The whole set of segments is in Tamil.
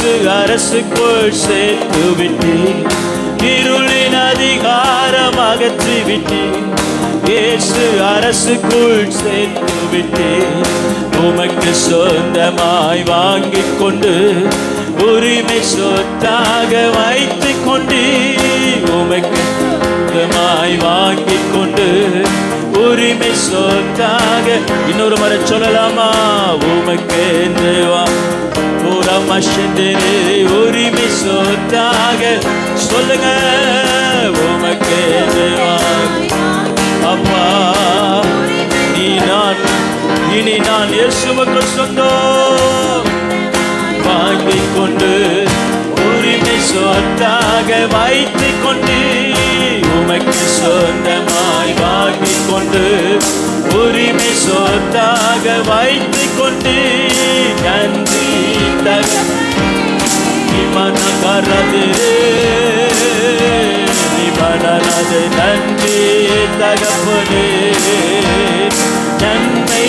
இயேசு அரசுக்குள் சேர்த்து விட்டீர். இருளின் அதிகாரம் அகற்றி விட்டீர். இயேசு அரசுக்குள் சேர்த்து விட்டீர். உமக்கு சொந்தமாய் வாங்கிக் கொண்டு உரிமை சொத்தாக வைத்துக் கொண்டீர். உமக்கு சொந்தமாய் வாங்கிக் கொண்டு உரிமை சொத்தாக. இன்னொரு முறை சொல்லலாமா? உமக்கு உரிமை சொத்தாக சொல்லுங்க. உமக்கு அப்பா இனி நான் இயேசுவுக்கு சொந்தம் வாங்கிக் கொண்டு உரிமை சொத்தாக வைத்துக் கொண்டு. உமக்கு சொந்தமாய் வாங்கிக் கொண்டு உரிமை சொத்தாக வைத்துக் கொண்டு. நன்றி மனகரது மனது. நன்றி தகப்பனே, நன்மை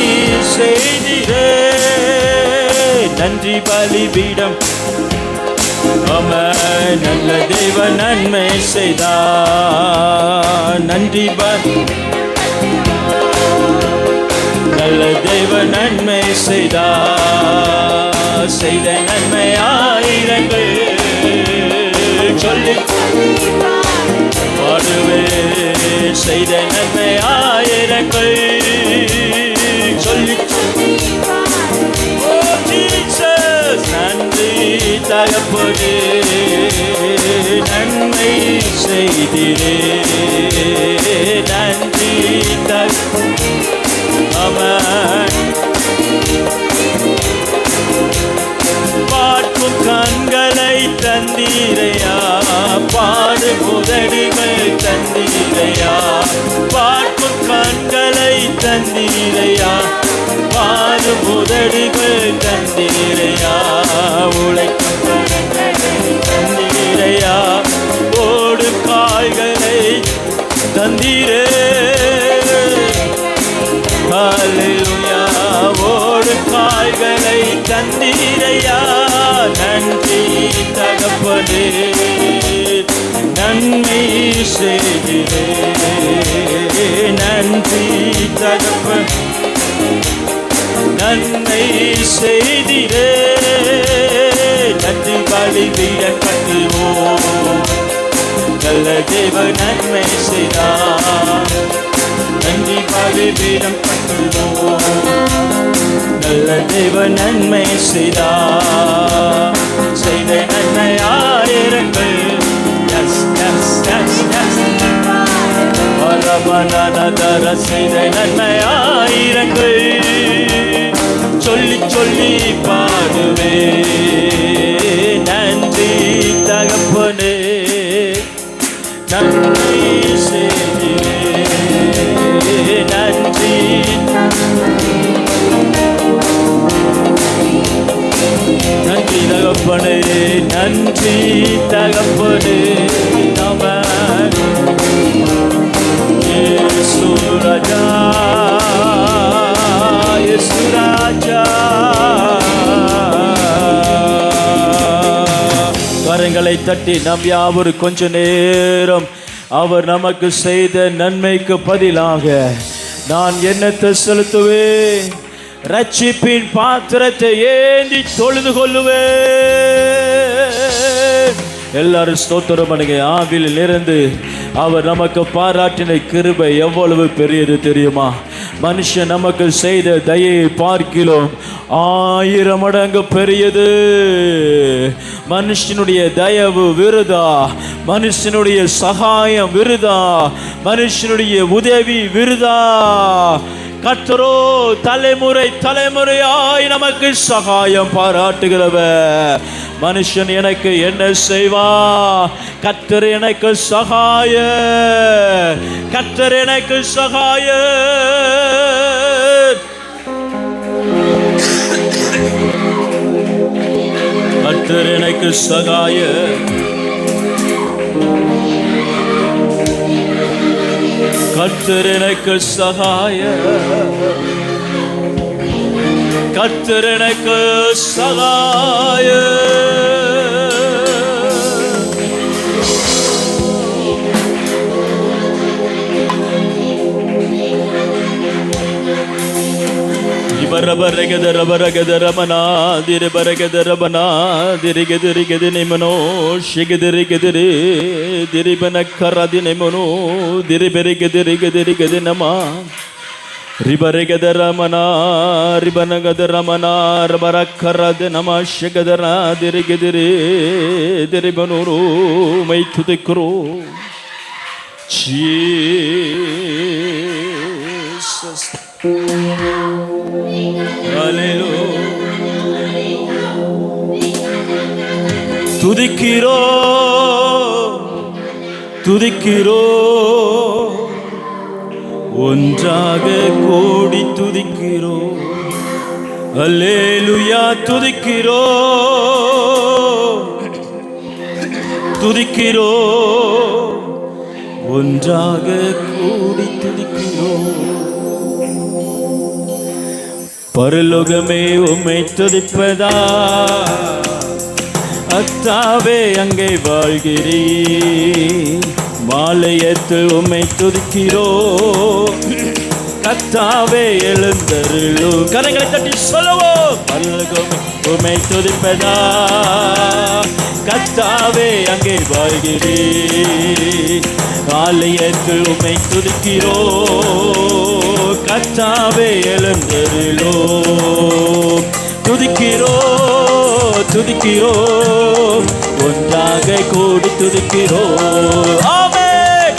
செய்திரே. நன்றி பலிபீடம் நல்ல தேவ நன்மை செய்தார். நன்றி நல்ல தேவ நன்மை செய்தார். செய்த நன்மை ஆயிரங்கள் சொல்லி பாடுவே. செய்த நன்மை ஆயிரங்கள் சொல்லி நன்றி தகப்பனே, நன்மை செய்திரே. நன்றி பார்க்கும் கண்களை தந்தீரையா, பாடு முதடிகள் தந்தீரையா. பார்க்கும் கண்களை தந்தீரையா, பாடு முதடிகள் தந்தீரையா. உழைக்கும் தந்தீரையா, ஓடு காய்களை தந்தீரே. ஹல்லேலூயா, ஓடு காய்களை தந்தீரையா. நன்றி தகப்பனே, நன்மை செய்திரே. நன்றி தகப்பன், நன்மை செய்திரே. நன்றி பலிபீடம் கட்டுவோம். நல்ல தேவ நன்மை செய்தார். நன்றி பலிபீடம் கட்டுவோம். நல்ல தேவ நன்மை செய்தார். செய்த நன்மை ஆயிரங்கள். வரமனதர செய்த நன்மை ஆயிரங்கள் சொல்லி சொல்லி பாடுவே. நன்றி தகப்பனே, நன்மை செய்திரே. நன்றி நன்றி தகப்பனே, நன்றி தகப்பனே. நமன் இயேசு ராஜா, இயேசு ராஜா. கரங்களை தட்டி நம் யாவரும் கொஞ்ச நேரம் அவர் நமக்கு செய்த நன்மைக்கு பதிலாக நான் என்னத்தை செலுத்துவேன்? ரட்சிப்பின் பாத்திரத்தை ஏந்தி தொழுது கொள்ளுவேன். எல்லாரும் ஸ்தோத்திரம் பண்ணுங்க. ஆவியில் இருந்து அவர் நமக்கு பாராட்டின கிருபை எவ்வளவு பெரியது தெரியுமா? மனுஷன் நமக்கு செய்த தயையை பார்க்கிலும் 1000 மடங்கு பெரியது. மனுஷனுடைய தயவு விருதா, மனுஷனுடைய சகாயம் விருதா, மனுஷனுடைய உதவி விருதா. கர்த்தரோ தலைமுறை தலைமுறையாய் நமக்கு சகாயம் பாராட்டுகிறவர். மனுஷன் எனக்கு என்ன செய்வா? கர்த்தர் எனக்கு சகாய, கர்த்தர் எனக்கு சகாய. கர்த்தர் எனக்கு சகாய. கர்த்தர் எனக்கு சகாய. கர்த்தர் எனக்கு சகாய. ரமனா திரு பரகத ரமனா திரிகதிரிகதி நிமனோ ஷிகதிரிகதிரி திரிபன கரதி நிமனோ திரிபெரிகதிரிகதிரிகதி நமா ரிபரிகத ரமனா ரிபனகத ரமனா ரபரக்கரத நம ஷிகதரா திரிகதிரி திரிபனூரு மை துதிக்கிறோ ஜீசஸ். துதிக்கிறோ துதிக்கிறோ ஒன்றாக கூடி துதிக்கிறோ. அல்லேலூயா துதிக்கிறோ துதிக்கிறோ ஒன்றாக கூடி துதிக்கிறோ. பரலோகமே உம்மை துதிப்பதா அத்தாவே அங்கே வாழ்கிறீ. மாலையத்து உம்மை துதிக்கிறோ கத்தாவே எழுந்தருளோ. கரங்களை தட்டி சொல்லவோ. பரலோகமே உம்மை துதிப்பதா கத்தாவே அங்கே வாழ்கிறீ. ஆலயத்து உம்மை துதிக்கிறோ கத்தாவே எழுந்தருளோ. துதிக்கிறோ துதிக்கிறோ ஒன்றாக கூடி துதிக்கிறோ. ஆமே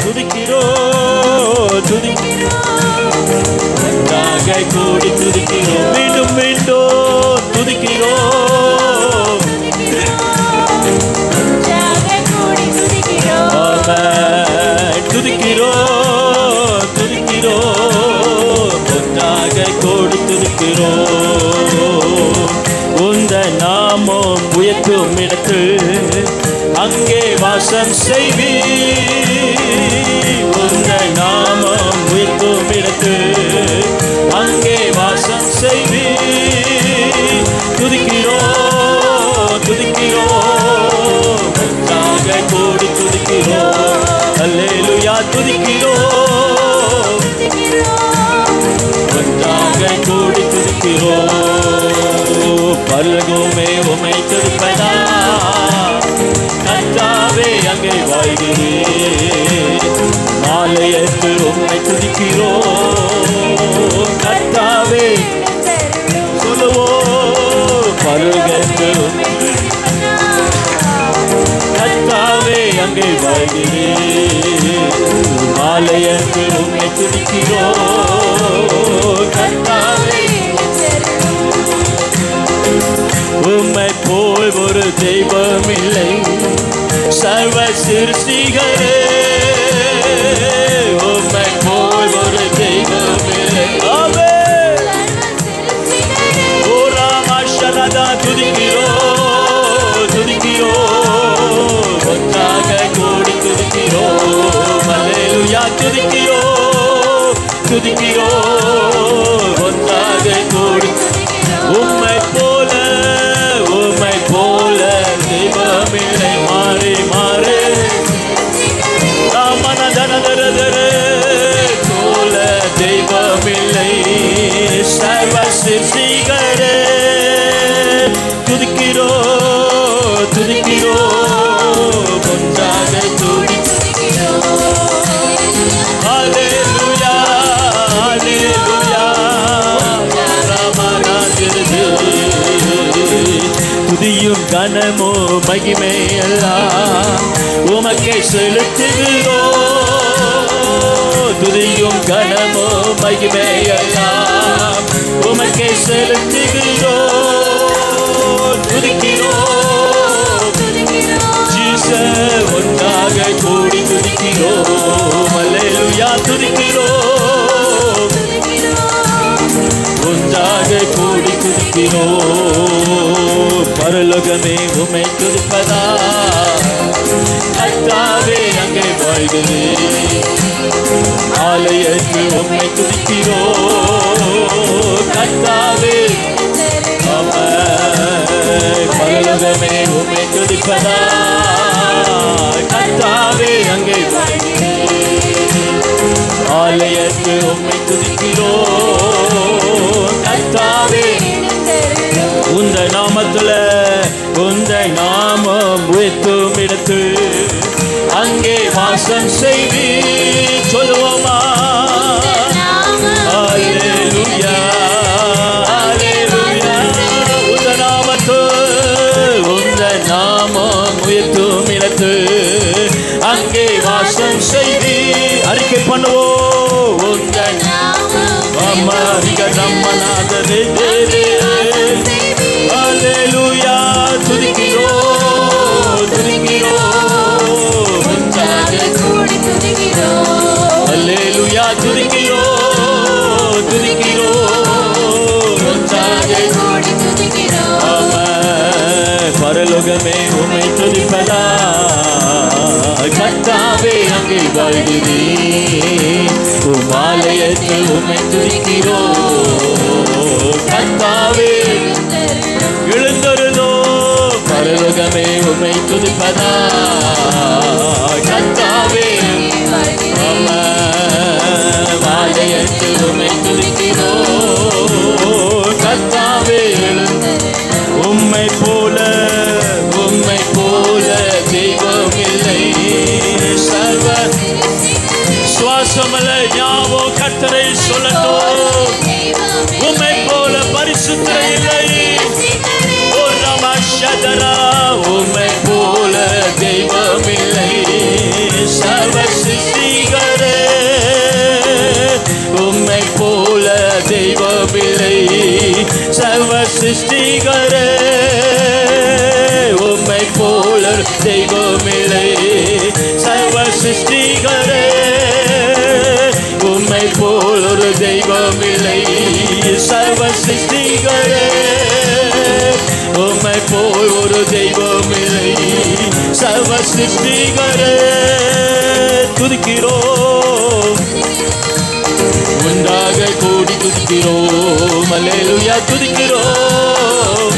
துதிக்கிறோ துதிக்கிறோ ஒன்றாக கூடி துதிக்கிறோ. மீண்டும் மீண்டும் துதிக்கிறோ துதிக்கிறோ துதிக்கிறோ ஒன்றாக கூடி துதிக்கிறோ. உந்த நாமம் உயர்த்தும் இடத்து அங்கே வாசம் செய்வி. உந்த நாமம் உயர்த்தும் இடத்து அங்கே வாசம் செய்வி. துதிக்கிறோ துதிக்கிறோ ஒன்றாக கூடி துதிக்கிறோ. அல்லேலூயா துதிக்கிறோ ஒன்றாக கூடி துதிக்கிறோ. பரலோகமே உம்மை துதிப்பதா கர்த்தாவே அங்கே வாழ்கிறீ. ஆலயத்து உம்மை துதிக்கிறோ கர்த்தாவே சொல்லுவோ. பரலோகத்து கர்த்தாவே அங்கே வாழ்கிறீ. ஆலயத்து உம்மை துதிக்கிறோ கர்த்தாவே. உம்மை போல் ஒரு தெய்வம் இல்லை சர்வ சிருஷ்டிகளே. உம்மை போல் ஒரு தெய்வம் இல்லை. ஓ ராமாஷரதா துதிக்கிறோ துதிக்கிறோ ஒன்றாக கூடி துதிக்கிறோ. அல்லேலூயா துதிக்கிறோ துதிக்கிறோ ஒன்றாக கூடி. உம்மை போல உம்மை போல தெய்வமில்லை. மாறி மாறி ராமனதனதரதர போல தெய்வமில்லை சர்வ சிருஷ்டிகளே. துதிக்கிறோ துதிக்கிறோ ஒன்றாக கூடி. அல்லேலூயா அல்லேலூயா துதியும் கனமோ மகிமை எல்லாம் உமக்கே செலுத்துகிறோ. துதியும் கனமோ மகிமை எல்லாம் உமக்கே செலுத்துகிறோ. துதிக்கிறோ ஜீசஸ் ஒன்றாக கூடி துதிக்கிறோ. அல்லேலூயா துதிக்கிறோ ஒன்றாக கூடி துதிக்கிறோ. பரலோகமே உம்மை துதிப்பதா கர்த்தாவே அங்கே வாழ்கிறீ. ஆலயத்து உம்மை துதிக்கிறோ கர்த்தாவே. பரலோகமே உம்மை துதிப்பதா கர்த்தாவே அங்கே வாழ்கிறீ. ஆலயத்து உம்மை துதிக்கிறோ கர்த்தாவே. உயர்த்தும் இடத்து அங்கே வாசம் செய்வி சொல்லுவோமா. அல்லேலூயா அல்லேலூயா. உந்த நாமத்து உந்த நாமம் உயர்த்தும் இடத்து அங்கே வாசம் செய்வி அறிக்கை பண்ணுவோம். உந்த அம்மாரிக நம்மனாதரே அல்லேலூயா. துதிக்கிறோம் துதிக்கிறோம் அல்லேலூயா. துதிக்கிறோம் துதிக்கிறோம் பரலோகமே உம்மை துதிப்பதா கர்த்தாவே அங்கே வாழ்கிறீ. உம்மாலயத்தில் உம்மை துதிக்கிறோம் கர்த்தாவே எழுந்தருளோ. பரலோகமே உம்மை துதிப்பதா கர்த்தாவே ஆலயத்தில் உம்மை துதிக்கிறோம் கர்த்தாவே உம்மை போல தெய்வம் இல்லை. சர்வ சுவாசமல ஞாபோ கர்த்தரை சொல்லட்டும். உம்மை போல பரிசுத்தர் இல்லை. உம்மை போல தெய்வம் இல்லை. சர்வ சிருஷ்டிகரே உம்மை போல தெய்வம் இல்லை. சர்வ சிருஷ்டிகரே உம்மை போல தெய்வம் இல்லை. சர்வ சிருஷ்டிகரே உம்மை போல் ஒரு தெய்வம் இல்லை. சர்வ சிருஷ்டிகரே உம்மை போல் ஒரு தெய்வம் இல்லை. சர்வ சிருஷ்டிகரே துதிக்கிறோம் ஒன்றாக கூடி துதிக்கிறோம். அல்லேலூயா துதிக்கிறோம்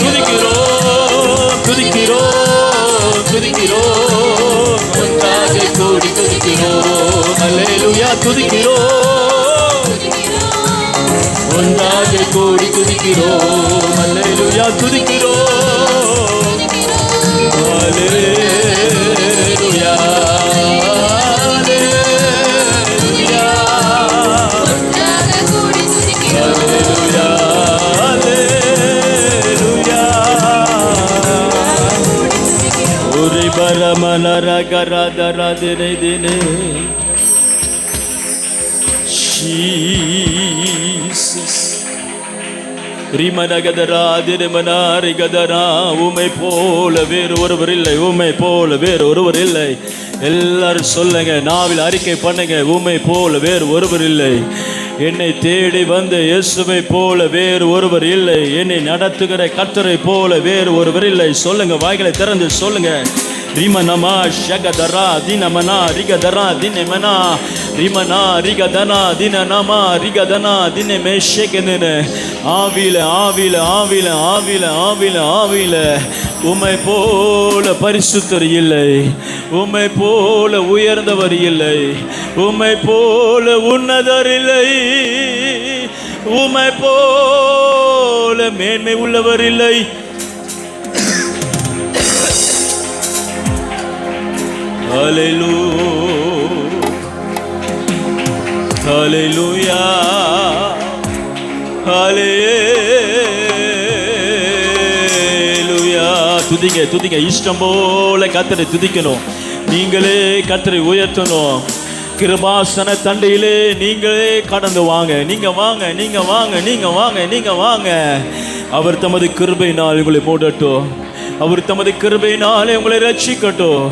துதிக்கிறோம் துதிக்கிறோம் துதிக்கிறோம் ஒன்றாக கூடி துதிக்கிறோம். அல்லேலூயா துதிக்கிறோம் ஒன்றாக கூடி துதிக்கிறோம். அல்லேலூயா துதிக்கிறோம். அல்லேலூயா அல்லேலூயா அல்லேலூயா அல்லேலூயா. உரி பரமனர கரதர தினே தினே Jesus. ரிமனகதரா தினமனாரிகதரா. உம்மை போல வேறு ஒருவர் இல்லை. உம்மை போல வேறு ஒருவர் இல்லை. எல்லாரும் சொல்லுங்க, நாவில் அறிக்கை பண்ணுங்க. உம்மை போல வேறு ஒருவர் இல்லை. என்னை தேடி வந்த இயேசுவை போல வேறு ஒருவர் இல்லை. என்னை நடத்துகிற கர்த்தரை போல வேறு ஒருவர் இல்லை. சொல்லுங்க, வாய்களை திறந்து சொல்லுங்க. ரிமனமா ஷகதரா தினமனா ரிகதரா தினமனா ரிமனா ரிகதனா தினனமா ரிகதனா தினமே ஷெகனன. ஆவில ஆவில ஆவில ஆவில ஆவில ஆவில உம்மை போல பரிசுத்தர் இல்லை. உம்மை போல உயர்ந்தவர் இல்லை. உம்மை போல உன்னதர் இல்லை. உம்மை போல மேன்மை உள்ளவர் இல்லை. ஹல்லேலூயா ஹல்லேலூயா. துதிங்க துதிங்க. இஷ்டம் போல கர்த்தரை துதிக்கணும். நீங்களே கர்த்தரை உயர்த்தணும். கிருபாசன தண்டையிலே நீங்களே கடந்து வாங்க. நீங்க வாங்க நீங்க வாங்க நீங்க வாங்க நீங்க வாங்க. அவர் தமது கிருபையினால் உங்களை மூடட்டும். அவர் தமது கிருபையினாலே உங்களை ரட்சிக்கட்டும்.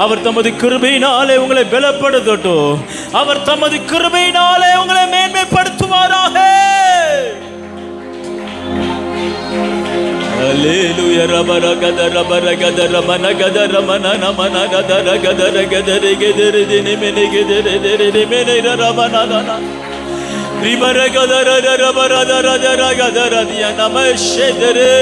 அவர் தமது கிருபையினாலே உங்களை பலப்படுத்தட்டும். அவர் தமது கிருபையினாலே உங்களை மேன்மைப்படுத்துவாராக. அல்லேலூயா. ரபர கதர பர கதர மன கதர மன நமன கதர கதர கதர கதர தினமெனி கதர தினமெனி ரபனன ரிபர கதர ரபர கதர கதர திய நமஷதரே.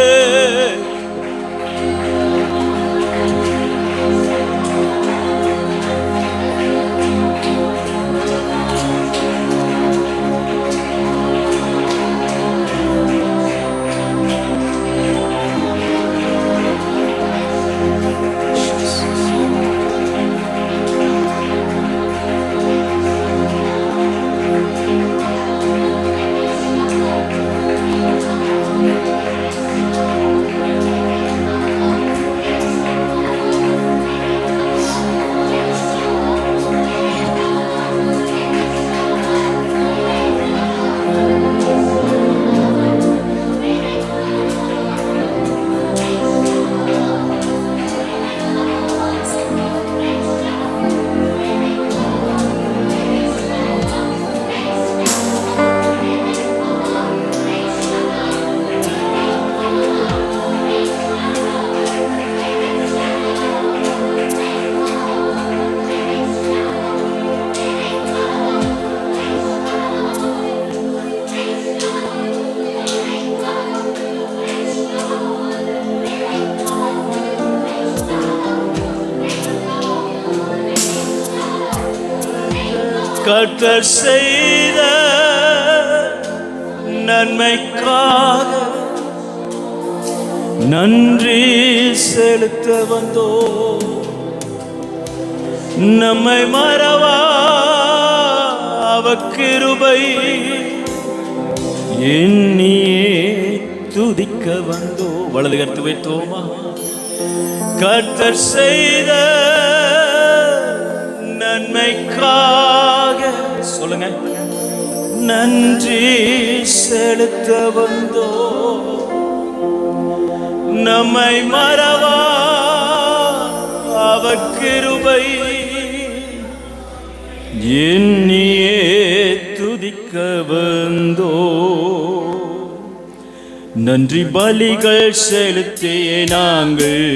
கர்த்தர் செய்த நன்மைக்காக நன்றி செலுத்த வந்தோ. நம்மை மறவா அவர் கிருபை எண்ணியே துதிக்க வந்தோ. வலது கருத்து வைத்தோமா. கர்த்தர் செய்த நன்மைக்காக சொல்லுங்க நன்றி செலுத்த வந்தோ. நம்மை மறவா அவர் கிருபை எண்ணியே துதிக்க வந்தோ. நன்றி பலிகள் செலுத்திய நாங்கள்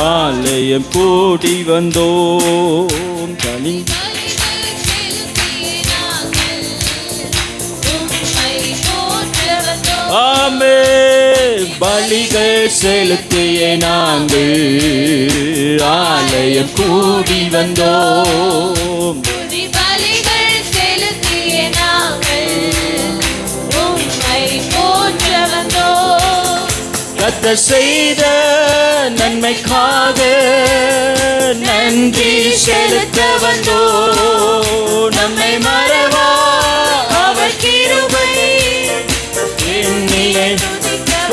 ஆலயம் கூடி வந்தோம். தனி ஆமே பலிகள் செலுத்திய நாங்கள் ஆலயம் கூடி வந்தோம். கர்த்தர் செய்த நன்மைக்காக நன்றி செலுத்த வந்தோ. நம்மை மறவா அவர் கிருபை எண்ணியே.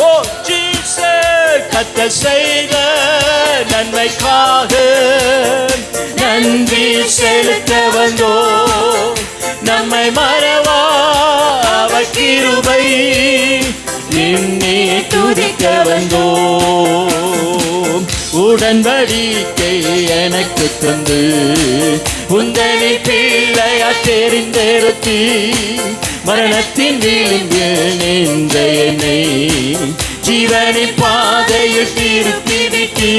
ஓ ஜீசஸ். கர்த்தர் செய்த நன்மைக்காக நன்றி செலுத்த வந்தோ. நம்மை மறவா அவர் கிருபை எண்ணி துதிக்க வந்தோம். உடன்படிக்கை எனக்கு தந்து உந்தனை பிள்ளையா தெரிந்தெடுத்தி மரணத்தின் விளிம்பில் நின்ற என்னை ஜீவனின் பாதையில் திருப்பி விட்டி.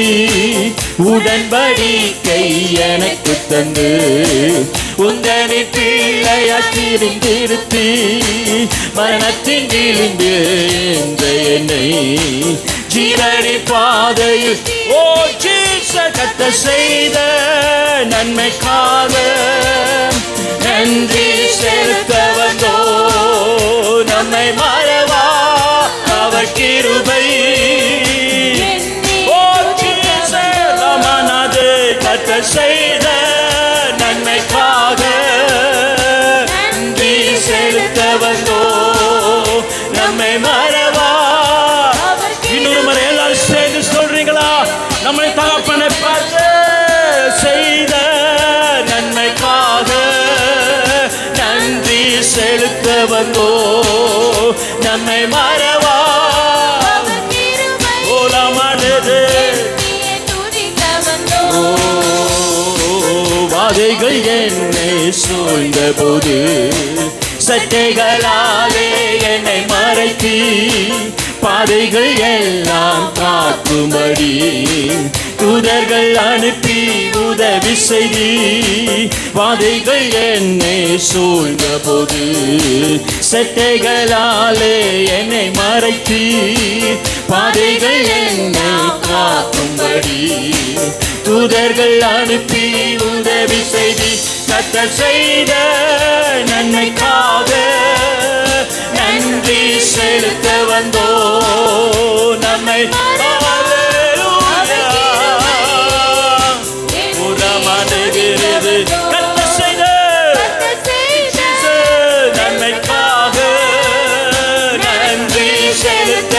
உடன்படிக்கை எனக்கு தந்து உந்தனை பிள்ளையா தெரிந்தெடுத்தி மரணத்தின் விளிம்பில் நின்ற என்னை ஜீவனின் பாதையில். ஓ ஜீசஸ். கர்த்தர் செய்த நன்மைக்காக நன்றி செலுத்த வந்தோ. நம்மை மறவா அவர் கிருபை. ஓ ஜீசஸ். ராமநாதே. கர்த்தர் செய்த நன்மைக்காக நன்றி செலுத்த வந்தோ. நம்மை மறவா. இன்னொரு முறை எல்லாரும் சேர்ந்து சொல்றீங்களா? நம்மை தகப்பனை பார்த்து செய்த நன்மைக்காக நன்றி செலுத்த வந்தோ. நம்மை மறவா ஓலமானது. வாதைகள் என்னை சூழ்ந்த போது சட்டைகளாலே என்னை மறைத்தி பாதைகள் எல்லாம் காக்கும்படி தூதர்கள் அனுப்பி உதவி செய்தி. வாதைகள் என்னை சூழ்ந்த போது சட்டைகளாலே என்னை மறைத்தி பாதைகள் என்னை காக்கும்படி தூதர்கள் அனுப்பி உதவி செய்தி. கர்த்தர் செய்த நன்மைக்காக நன்றி செலுத்த வந்தோ. நம்மை உரமாடுகிறது. கர்த்தர் செய்த நன்மைக்காக நன்றி செலுத்த.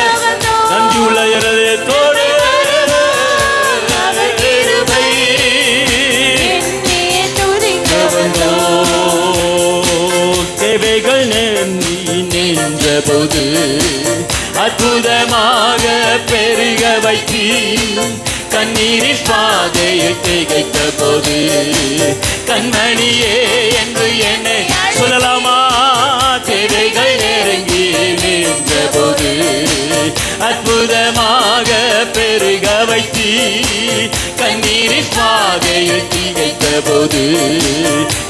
நன்றியுள்ள இருதயத்தோடு தேவைகள் நின்ற போது அற்புதமாக பெருக வைத்தி கண்ணீரின் பாதையை திகைத்த போது கண்மணியே என்று என்னை சொல்லலாமா? தேவைகள் நெருங்கி நின்ற போது அற்புதமாக பெருக வைத்தி கண்ணீரின் பாதையை திகைத்த போது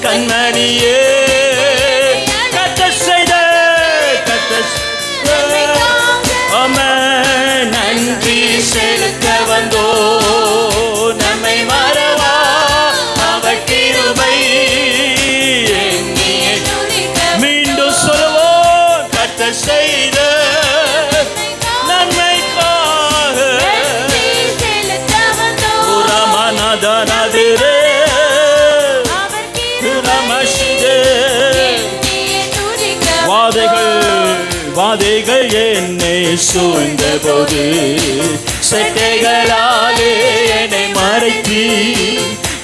கண்மணியே நன்றி செலுத்த வந்தோ. நம்மை மறவா அவர் கிருபை செய்து வாதைகள் என்னை சூழ்ந்த போது செட்டைகளாலே என்னை மறைத்தி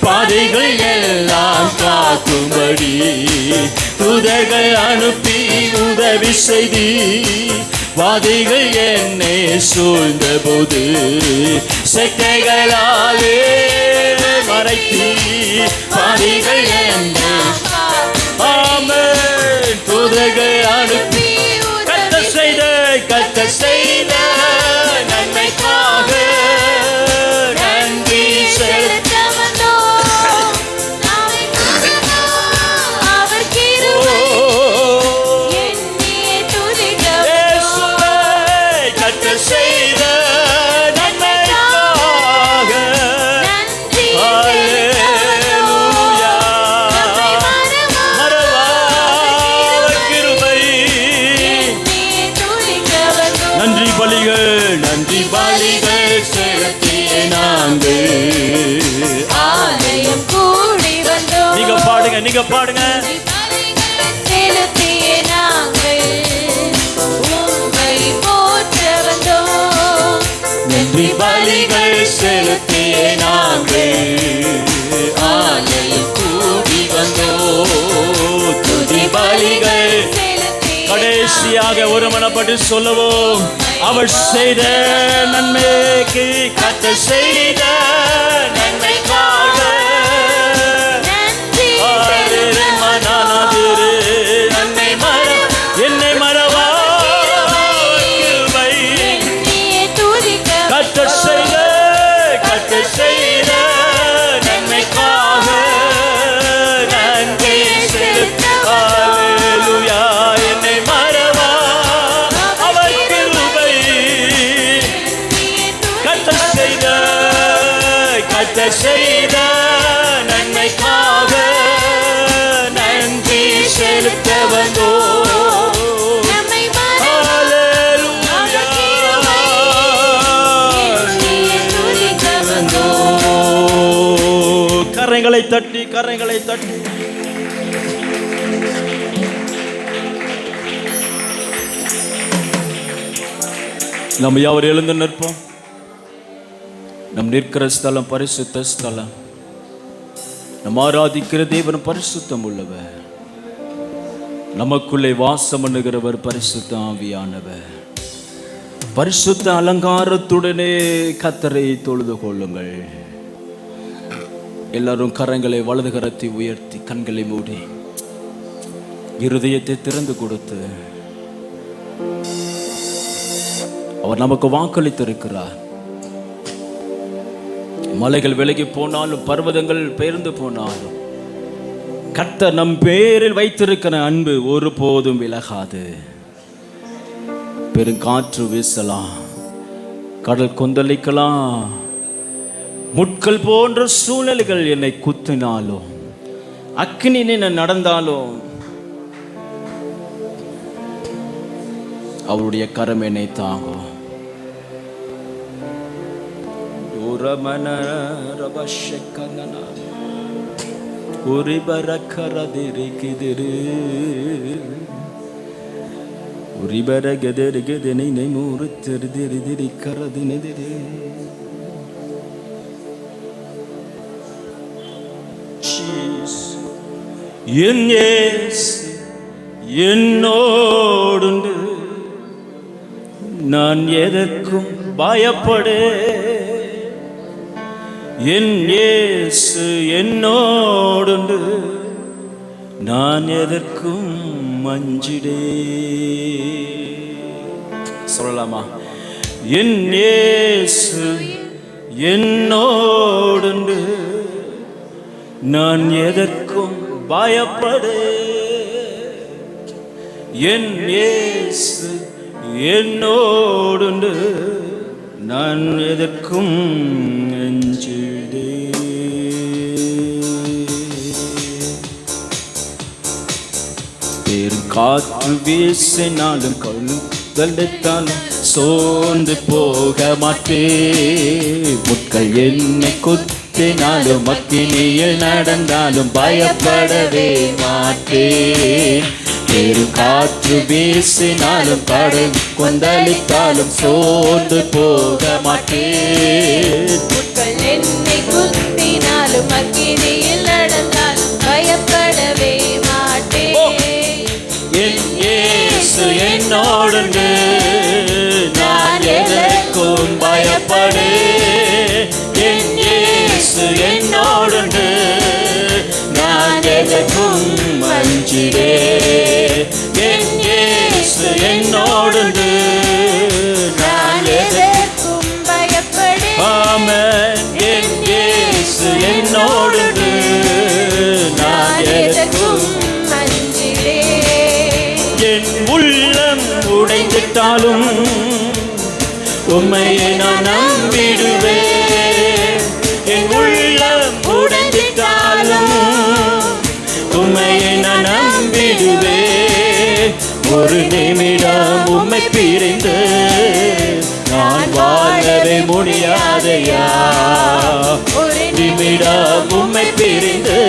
பாதைகள் எல்லாம் காக்கும்படி தூதர்கள் அனுப்பி உதவி செய்தி வாதைகள் என்னை சூழ்ந்த போது செட்டைகளாலே மறைத்தி பாதைகள் என்னை ஆமென் தூதர்கள் அனுப்பி கத்த செய்த நன்மைக்காக நன்றி செலுத்த கத்த செய்த நன்மைக்காக அல்லேலூயா மறவாத கிருபை நன்றி பலிகள் செலுத்திய நாங்கள் ஆலயம் கூடி வந்தோம். நீங்க பாடுங்க செலுத்திய நாங்கள் உம்மை போற்ற வந்தோம். நன்றி பலிகள் செலுத்திய நாங்கள் ஆலயம் கூடி வந்தோம். துதி பலிகள் கடைசியாக ஒருமனப்பட்டு சொல்லுவோம். அவர் செய்த நன்மைக்கு கத்த செய்த நன்மைக்காக நன்மை என்னை மறவா கத்த செய்த நன்மைக்காக நன்றி செலுத்த அல்லேலூயா என்னை மறவா அவர் கிருபை கத்த செய்த நன்மைக்காக நன்றி செலுத்த வந்தோம். கரங்களை தட்டி நம்ம யாவர் எழுந்து நிற்போம். நம் நிற்கிற ஸ்தலம் பரிசுத்த ஸ்தலம். நம் ஆராதிக்கிற தேவன் பரிசுத்தம் உள்ளவர். நமக்குள்ளே வாசம் பண்ணுகிறவர் பரிசுத்த ஆவியானவர். பரிசுத்த அலங்காரத்துடனே கர்த்தரை தொழுது கொள்ளுங்கள். எல்லாரும் கரங்களை வலது கரத்தை உயர்த்தி கண்களை மூடி இருதயத்தை திறந்து கொடுத்து அவர் நமக்கு வாக்களித்திருக்கிறார். மலைகள் விலகி போனாலும் பர்வதங்கள் பெயர்ந்து போனாலும் கர்த்தர் நம் பேரில் வைத்திருக்கிற அன்பு ஒருபோதும் விலகாது. பெருங்காற்று வீசலாம், கடல் கொந்தளிக்கலாம், முட்கள் போன்ற சூழ்நிலைகள் என்னை குத்தினாலும் அக்கினி நடந்தாலும் அவருடைய கரம் என்னை தாங்கும். என்னோடுண்டு நான் எதற்கும் பயப்படே. என் இயேசு என்னோடுண்டு நான் எதற்கும் மஞ்சிடே. சொல்லலாமா? என் இயேசு என்னோடுண்டு நான் எதற்கும் பயப்படே. என் இயேசு என்னோடுண்டு நான் எதற்கும் அஞ்சிடே. காற்று வீசினாலும் கழுத்தெடுத்தாலும் சோர்ந்து போக மாட்டே. முட்கள் என்னை குத்த குத்தினாலும் அக்கினியில் நடந்தாலும் பயப்படவே மாட்டேன். பெருங்காற்று வீசினாலும் கடல் கொந்தளித்தாலும் சோர்ந்து போக மாட்டேன். முட்கள் என்னை குத்தினாலும் அக்கினியில் நடந்தாலும் பயப்படவே மாட்டேன். என் இயேசு என்னோடுண்டு, நான் எதற்கும் பயப்படேன். என் இயேசு என்னோடுண்டு, நான் எதற்கும் அஞ்சிடேன். என் இயேசு என்னோடுண்டு, நான் எதற்கும் பயப்படேன். ஆமென். என் இயேசு என்னோடுண்டு, நான் எதற்கும் அஞ்சிடேன். என் உள்ளம் உடைந்திட்டாலும் உம்மையை நான் நம்பிடுவேன். என் உள்ளம் உடைந்திட்டாலும் உம்மையை நான் நம்பிடுவேன். ஒரு நிமிடம் உம்மை பிரிந்து நான் வாழவே முடியாதையா. ஒரு நிமிடம் உம்மை பிரிந்து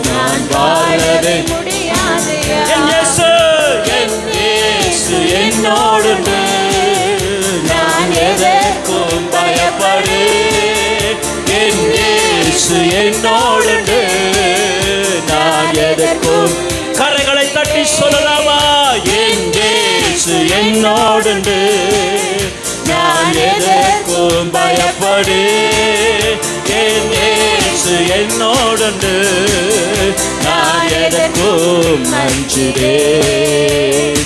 நான் வாழவே முடியாதையா. என் இயேசு என்னோடுண்டு, நான் எதற்கும் பயப்படேன். என் இயேசு என்னோடுண்டு, நான் எதற்கும். கரைகளை தட்டி சொல்லலாமா? என் இயேசு என்னோடுண்டு, நான் எதற்கும் பயப்படேன். என் இயேசு என்னோடுண்டு, நான் எதற்கும் அஞ்சிடேன்.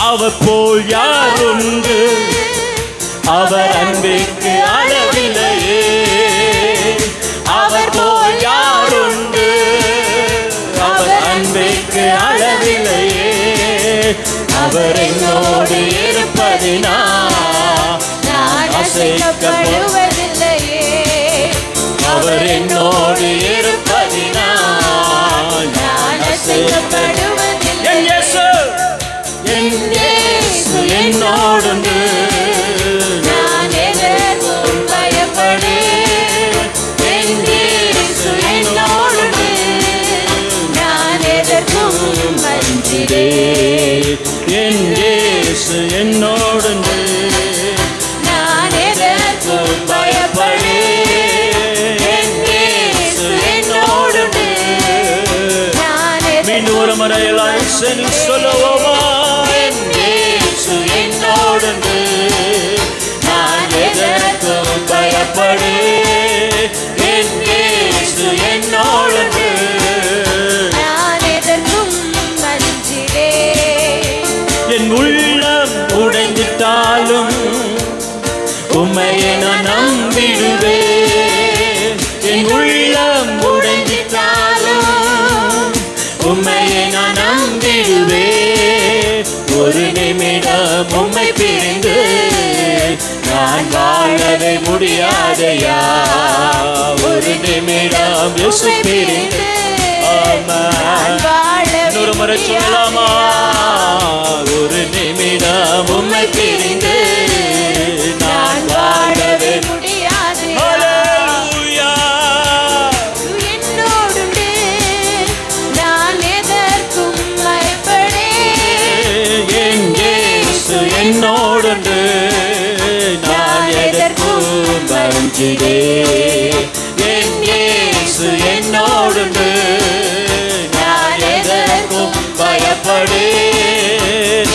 அவர் போல் யார் உண்டு, அவர் அன்பிற்கு அளவில்லையே. அவர் போல் யார் உண்டு, அவர் அன்பிற்கு அளவில்லையே. அவர் என்னோடு இருப்பதினா நான் அசைக்கப்படுவதில்லையே. அவர் என்னோடு இருப்பதினா நான் அசைக்கப்படுவதில்லை. என் இயேசு என்னோடுண்டு, நான் எதற்கும் பயப்படேன். என் இயேசு என்னோடுண்டு, நான் எதற்கும் அஞ்சிடேன். என் இயேசு என்னோடுண்டு, நான் எதற்கும் பயப்படேன். என் இயேசு என்னோடுண்டு, நான் மீண்டும் ஒரு முறை எல்லாம் சேர்ந்து சொல்லுவோமா? என் இயேசு என்னோடுண்டு, நான் எதற்கும் பயப்படேன். என் இயேசு என்னோடுண்டு, நான் எதற்கும் அஞ்சிடேன். என் உள்ளம் உடைந்திட்டாலும் உம்மையை நான் நம்பிடுவேன். என் உள்ளம் உடைந்திட்டாலும் உம்மையை நான் நம்பிடுவேன். ஒரு நிமிடம் உம்மை பிரிந்து நான் வாழவே முடியாதையா. ஒரு நிமிடம் இயேசு பிரிந்து. ஆமென். இன்னொரு முறை சொல்லலாமா? ஒரு நிமிடம் உம்மை பிரிந்து நான் வாழவே முடியாது. ஹல்லேலூயா. என்னோடுண்டு, நான் எதற்கும் பயப்படேன். என் இயேசு என்னோடுண்டு, நான் எதற்கும் அஞ்சிடேன். என் இயேசு என்னோடுண்டு, நான் எதற்கும் பயப்படேன்.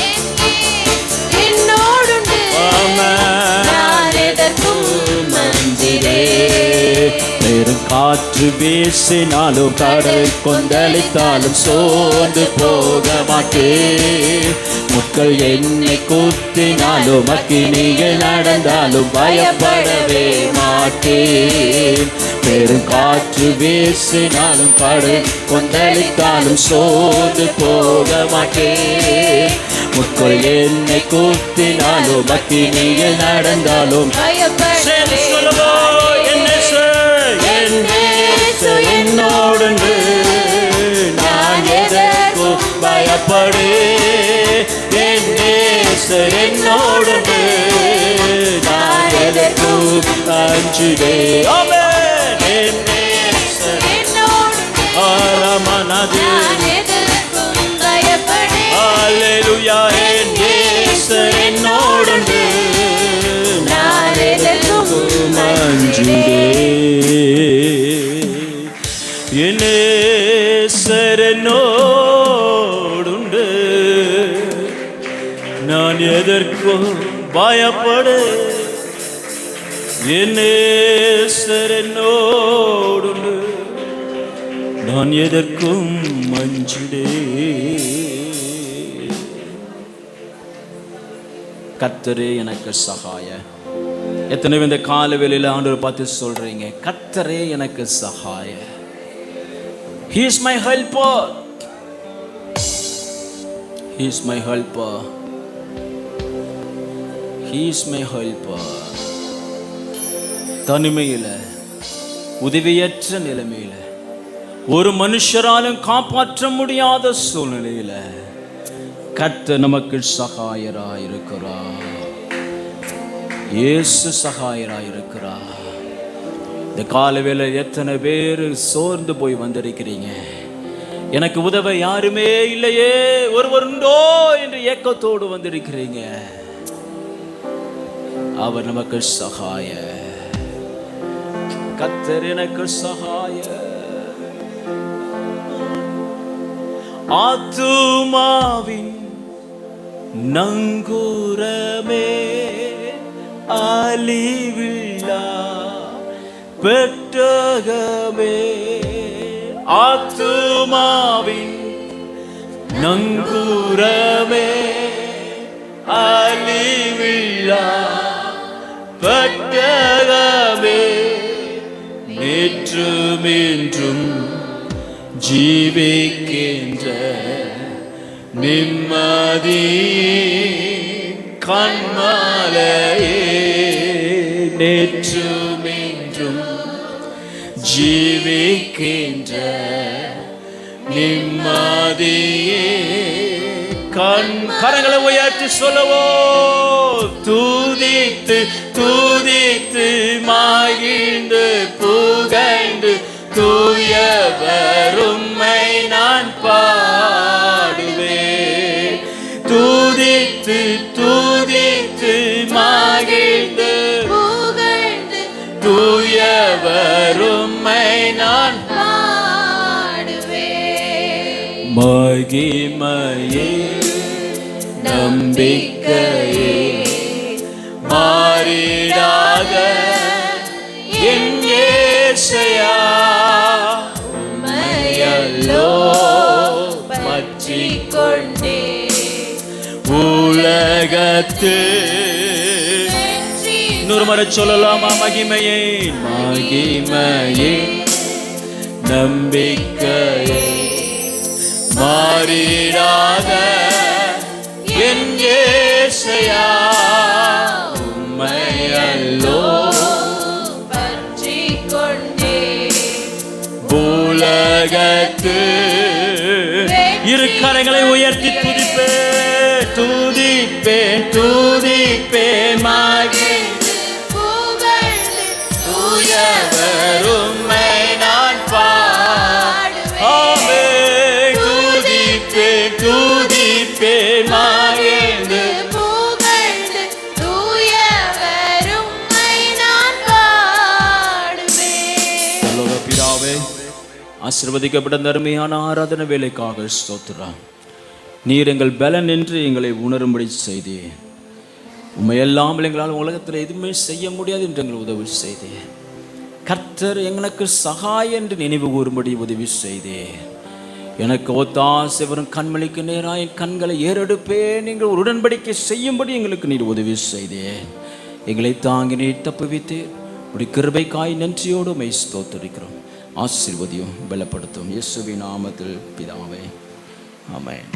என்னோடுண்டு, ஆமென். நான் எதற்கும் அஞ்சிடேன். பெருங்காற்று வீசினாலும் கடல் கொந்தளித்தாலும் சோர்ந்து போக மாட்டேன். முட்கள் என்னை குத்தினாலும் அக்கினியில் நடந்தாலும் பயப்படவே மாட்டேன். பெருங்காற்று வீசினாலும் கடல் கொந்தளித்தாலும் சோர்ந்து போக மாட்டேன். முட்கள் என்னை குத்தினாலும் அக்கினியில் நடந்தாலும் பயப்படவே என்னோடுண்டு, நான் எதற்கும் பயப்படேன். என் இயேசு என்னோடுண்டு, நான் எதற்கும் அஞ்சிடேன். ஆமென். முடியாது. நான் எதற்கும் பயப்படேன். அல்லேலூயா, என் நேசர் என்னோடுண்டு. நான் எதற்கும் அஞ்சிடேன். என் நேசர் என்னோடுண்டு. நான் எதற்கும் பயப்படேன். என் நேசர் என்னோடுண்டு. நான் எதற்கும் அஞ்சிடேன். கர்த்தரே எனக்கு சகாய. எத்தனை இந்த கால வேளையில ஆண்டவர் பார்த்து சொல்றீங்க, கர்த்தரே எனக்கு சகாய. He is my helper. He is my helper. He is my helper. தனிமையில, உதவியற்ற நிலைமையில, ஒரு மனுஷராலும் காப்பாற்ற முடியாத சூழ்நிலையில கர்த்தர் நமக்கு சகாயராயிருக்கிறார். இயேசு சகாயராயிருக்கிறார். இந்த காலவேளை எத்தனை பேர் சோர்ந்து போய் வந்திருக்கிறீங்க. எனக்கு உதவ யாருமே இல்லையே, ஒருவர் உண்டோ என்று ஏக்கத்தோடு வந்திருக்கிறீங்க. அவர் நமக்கு சகாய. கர்த்தர் எனக்கு சகாய. ஆத்துமாவின் நங்கூரமே, அழிவில்லா பெட்டகமே. ஆத்துமாவின் நங்கூரமே, அழிவில்லா பெட்டகமே. நேற்றும் இன்றும் ஜீவிக்கின்ற நிம்மதி கண்மலையே. நேற்றும் இன்றும் ஜீவிக்கின்ற நிம்மதியே. கரங்களை உயர்த்தி சொல்லவோ, தூதித்து தூதித்து மகிழ்ந்து புகழ்ந்து தூயவர் உம்மை நான் பாடுவேன். தூதித்து தூதித்து மகிழ்ந்து புகழ்ந்து தூயவர் உம்மை நான் பாடுவேன். மகிமையே நம்பிக்கையே மாறிடாத என் இயேசையா, உம்மையல்லோ பற்றிக் கொண்டே உலகத்து. இன்னொரு முறை சொல்லலாமா? மகிமையே மகிமையே நம்பிக்கையே மாறிடாத என் இயேசையா, உம்மையல்லோ பற்றிக் கொண்டே உலகத்து. இரு கரங்களை உயர்த்தி துதிப்பேன் துதிப்பேன் துதிப்பேன் மகிழ்ந்து புகழ்ந்து தூயவர் உம்மை நான் பாடுவேன். ஆமென். துதிப்பேன் துதிப்பேன் மகிழ்ந்து புகழ்ந்து தூயவர் உம்மை நான் பாடுவேன். பரலோக பிதாவே, ஆசீர்வதிக்கப்பட்ட அருமையான ஆராதனை வேலைக்காக ஸ்தோத்திரம். நீர் எங்கள் பலன் என்று எங்களை உணரும்படி செய்தீர். உண்மையெல்லாமல் எங்களால் உலகத்தில் எதுவுமே செய்ய முடியாது என்று எங்கள் உதவி செய்தீர். கர்த்தர் எங்களுக்கு சகாய என்று நினைவு கூறும்படி உதவி செய்தீர். எனக்கு ஒத்தாசை வரும் கண்மணிக்கு நேராக என் கண்களை ஏறெடுப்பேன் நீங்கள் ஒரு உடன்படிக்கை செய்யும்படி எங்களுக்கு நீர் உதவி செய்தீர். எங்களை தாங்கி நீர் தப்புவித்தீர். உடைய கிருபைக்காய் நன்றியோடு உம்மை ஸ்தோத்திரிக்கிறோம். ஆசீர்வதியும் பலப்படுத்தும். இயேசுவின் நாமத்தில் பிதாவே, ஆமென்.